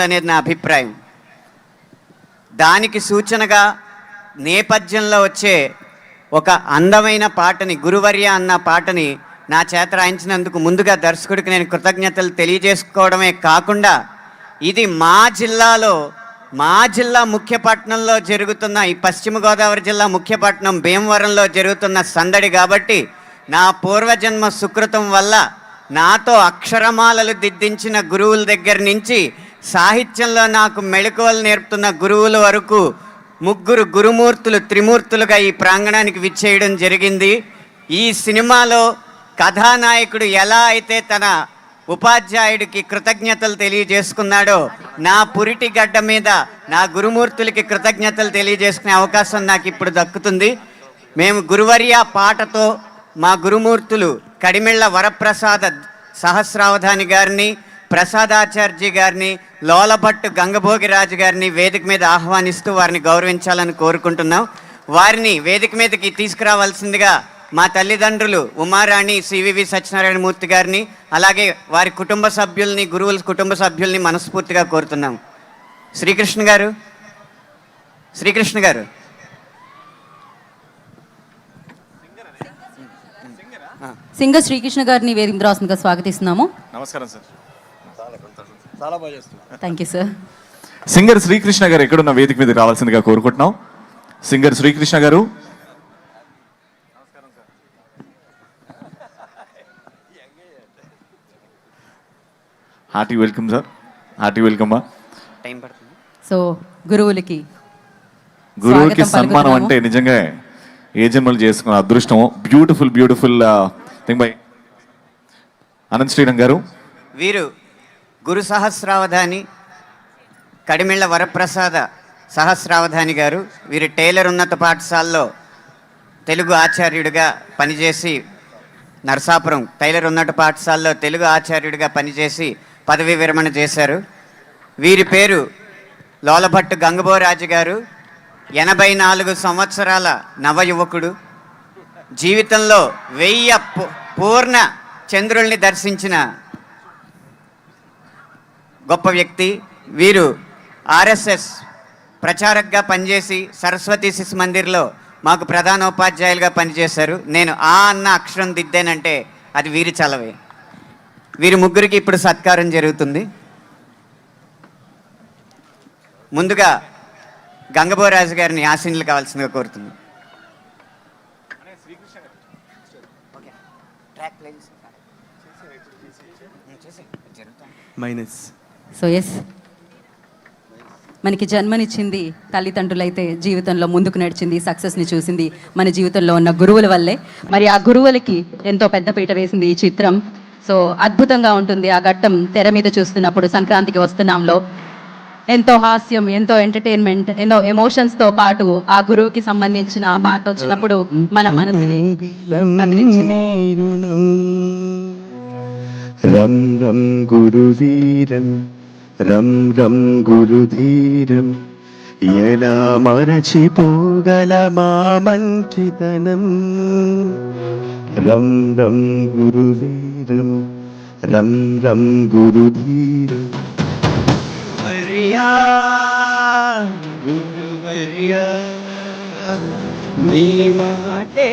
అనేది నా అభిప్రాయం. దానికి సూచనగా నేపథ్యంలో వచ్చే ఒక అందమైన పాటని, గురువర్య అన్న పాటని నా చేత రాయించినందుకు ముందుగా దర్శకుడికి నేను కృతజ్ఞతలు తెలియజేసుకోవడమే కాకుండా, ఇది మా జిల్లా ముఖ్యపట్నంలో జరుగుతున్న, ఈ పశ్చిమ గోదావరి జిల్లా ముఖ్యపట్నం భీమవరంలో జరుగుతున్న సందడి కాబట్టి, నా పూర్వజన్మ సుకృతం వల్ల నాతో అక్షరమాలలు దిద్దించిన గురువుల దగ్గర నుంచి సాహిత్యంలో నాకు మెళకువలు నేర్పుతున్న గురువుల వరకు ముగ్గురు గురుమూర్తులు త్రిమూర్తులుగా ఈ ప్రాంగణానికి విచ్చేయడం జరిగింది. ఈ సినిమాలో కథానాయకుడు ఎలా అయితే తన ఉపాధ్యాయుడికి కృతజ్ఞతలు తెలియజేసుకున్నాడో, నా పురిటి గడ్డ మీద నా గురుమూర్తులకి కృతజ్ఞతలు తెలియజేసుకునే అవకాశం నాకు ఇప్పుడు దక్కుతుంది. మేము గురువర్య పాటతో మా గురుమూర్తులు కడిమెళ్ళ వరప్రసాద సహస్రావధాని గారిని, ప్రసాదాచార్య గారిని, లోలభట్టు గంగభోగిరాజు గారిని వేదిక మీద ఆహ్వానిస్తూ వారిని గౌరవించాలని కోరుకుంటున్నాం. వారిని వేదిక మీదకి తీసుకురావాల్సిందిగా మా తల్లిదండ్రులు ఉమారాణి సివివి సత్యనారాయణమూర్తి గారిని, అలాగే వారి కుటుంబ సభ్యుల్ని, గురువుల కుటుంబ సభ్యుల్ని మనస్ఫూర్తిగా కోరుతున్నాం. శ్రీకృష్ణ గారు సింగర్ శ్రీకృష్ణ గారిని వేదిక రాస్తుందిగా స్వాగతిస్తున్నాము. నమస్కారం సార్. చాలా బాగా చేస్తున్నారు. Thank you sir. Singer Srikrishna garu ఎక్కడున్న వేదిక మీద రావాల్సిందిగా కోరుకుంటున్నాం. Singer Srikrishna garu. Hearty welcome sir. Hearty welcome. So గురువులకి సన్మానం అంటే నిజంగా ఏ జన్మలు చేసుకున్న అదృష్టం. Beautiful thing by Anant Srirang garu. వీరు గురు సహస్రావధాని కడిమెళ్ళ వరప్రసాద సహస్రావధాని గారు. వీరు టైలర్ ఉన్నత పాఠశాలలో తెలుగు ఆచార్యుడిగా పనిచేసి, నరసాపురం టైలర్ ఉన్నత పాఠశాలలో తెలుగు ఆచార్యుడిగా పనిచేసి పదవీ విరమణ చేశారు. వీరి పేరు లోలభట్టు గంగభోరాజు గారు. 84 సంవత్సరాల నవయువకుడు. జీవితంలో 1000 పూర్ణ చంద్రుల్ని దర్శించిన గొప్ప వ్యక్తి. వీరు ఆర్ఎస్ఎస్ ప్రచారకగా పనిచేసి సరస్వతి శిశు మందిర్లో మాకు ప్రధానోపాధ్యాయులుగా పనిచేశారు. నేను ఆ అన్న అక్షరం దిద్దానంటే అది వీరి చలవే. వీరి ముగ్గురికి ఇప్పుడు సత్కారం జరుగుతుంది. ముందుగా గంగభోరాజు గారిని ఆశీనులు కావాల్సిందిగా కోరుతుంది. సో ఎస్, మనకి జన్మనిచ్చింది తల్లిదండ్రులైతే జీవితంలో ముందుకు నడిచింది, సక్సెస్ని చూసింది మన జీవితంలో ఉన్న గురువుల వల్లే. మరి ఆ గురువులకి ఎంతో పెద్ద పీట వేసింది ఈ చిత్రం. సో అద్భుతంగా ఉంటుంది ఆ ఘట్టం తెర మీద చూస్తున్నప్పుడు. సంక్రాంతికి వస్తున్నాంలో ఎంతో హాస్యం, ఎంతో ఎంటర్టైన్మెంట్, ఎన్నో ఎమోషన్స్తో పాటు ఆ గురువుకి సంబంధించిన పాట వచ్చినప్పుడు మన మనసుని రం రం గురువీరం రం రం గురుధీరం ఎలా మరచిపోగల మా మంచితనం. రం రం గురువీరం రం రం గురుధీరం. గురువర్యా నీ మాటే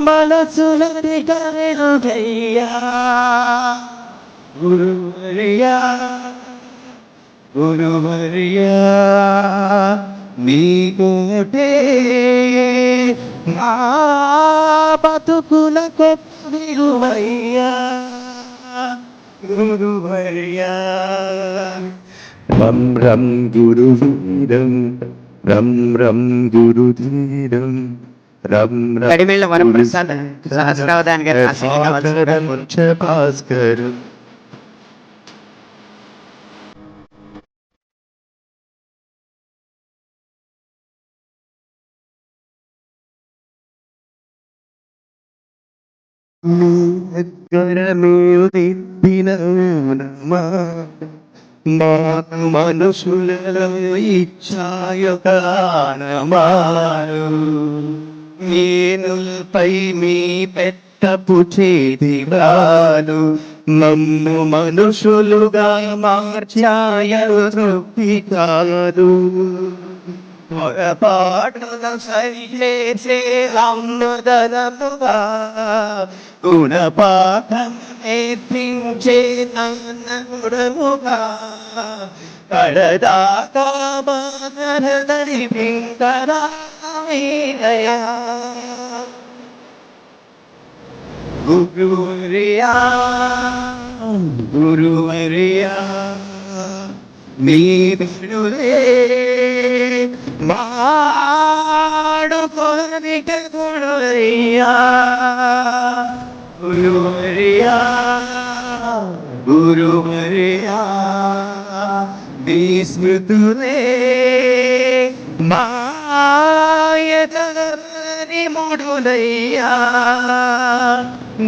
మనసుల దిగయ్యా. గురువర్యా నీకోటే నా బతుకుల కొద్దిగువయ్యా. గురువర్యా రం రం గురువీరం రం రం గురుధీరం రం కడిమెళ్ళ వరప్రసాద సహస్రావధాని గారి ఆశీనులు కావాల్సిందిగా భాస్కరం. మనసులలో ఇచ్చాయొకనమారు నేనుపై మీ పెట్టపు చేతి బాలు మమ్ము మనుషులుగా మార్చాయలు తృప్తి కాదు పాటల సరిచేసే అమ్మదనముగా గుణపాఠం నేర్పించే నాన్నగుడముగా కడదాకా బాధని పింకరామీదయా గురువర్యా గురువర్యా మీరులే మాడుకొనిక గురువర్యా గురువర్యా గురువర్యా మీ స్మృతులే మాయతని ముడులయ్యా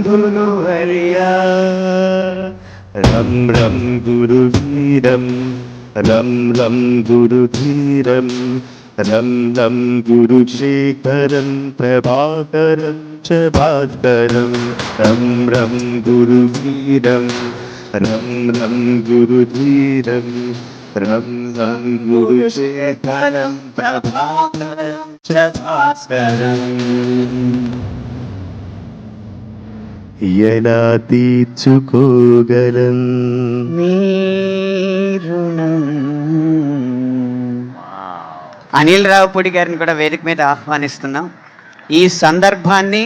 గురువర్యా రం రం గురువీరం రం రం గురుధీరం రం రం గురుశేఖరం ప్రభాకరం చ భాస్కరం రం రం గురువీరం రం రం గురుధీరం రం రం గురుశేఖరం ప్రభాకరం చ భాస్కరం ఎలా తీర్చుకోగలం అనిల్ రావుపూడి గారిని కూడా వేదిక మీద ఆహ్వానిస్తున్నాం. ఈ సందర్భాన్ని,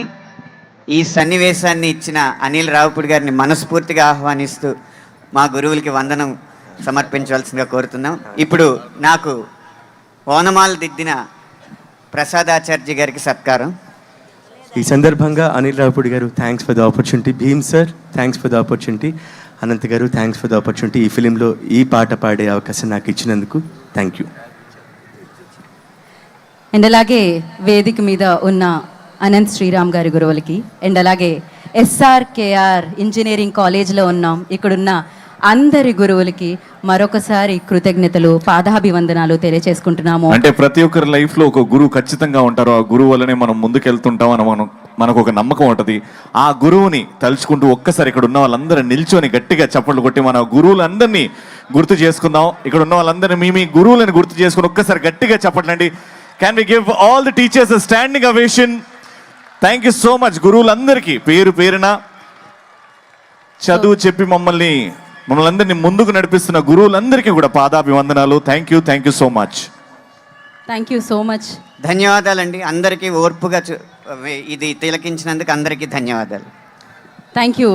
ఈ సన్నివేశాన్ని ఇచ్చిన అనిల్ రావుపూడి గారిని మనస్ఫూర్తిగా ఆహ్వానిస్తూ మా గురువులకి వందనం సమర్పించవలసిందిగా కోరుతున్నాం. ఇప్పుడు నాకు ఓనమాలు దిద్దిన ప్రసాదాచార్య గారికి సత్కారం. ఈ సందర్భంగా Anil Ravipudi garu thanks for the opportunity. Bheem sir thanks for the opportunity. Anant garu thanks for the opportunity. ఈ ఫిలింలో ఈ పాట పాడే అవకాశం నాకు ఇచ్చినందుకు థ్యాంక్ యూ. అండ్ అలాగే వేదిక మీద ఉన్న అనంత్ శ్రీరామ్ గారి గురువులకి, అండ్ అలాగే SRKR ఇంజనీరింగ్ కాలేజ్లో ఉన్నాం ఇక్కడున్న అందరి గురువులకి మరొకసారి కృతజ్ఞతలు, పాదాభివందనాలు తెలియచేసుకుంటున్నాము. అంటే ప్రతి ఒక్కరి లైఫ్ లో ఒక గురువు ఖచ్చితంగా ఉంటారు. ఆ గురువు వల్లనే మనం ముందుకెళ్తుంటాం అని మనకు ఒక నమ్మకం ఉంటుంది. ఆ గురువుని తలుచుకుంటూ ఒక్కసారి ఇక్కడ ఉన్న వాళ్ళందరూ నిల్చొని గట్టిగా చప్పట్లు కొట్టి మన గురువులందరినీ గుర్తు చేసుకుందాం. ఇక్కడ ఉన్న వాళ్ళందరినీ మీ గురువులను గుర్తు చేసుకుని ఒక్కసారి గట్టిగా చప్పట్లండి. Can we give all the teachers a standing ovation? Thank you so much. గురువులందరికీ పేరు పేరున చదువు చెప్పి మమ్మల్ని అందరినీ ముందుకు నడిపిస్తున్న గురువులందరికీ కూడా పాదాభివందనాలు. Thank you so much. Thank you so much. ధన్యవాదాలండి అందరికీ ఓర్పుగా ఇది తిలకించినందుకు అందరికీ ధన్యవాదాలు. Thank you.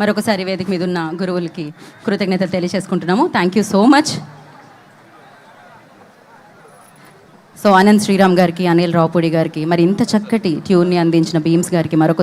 మరొకసారి వేదిక మీద ఉన్న గురువులకి కృతజ్ఞతలు తెలియచేసుకుంటున్నాము. Thank you so much. So Anant Sriram గారికి, అనిల్ రావుపూడి గారికి, మరి ఇంత చక్కటి ట్యూన్ని అందించిన భీమ్స్ గారికి మరొక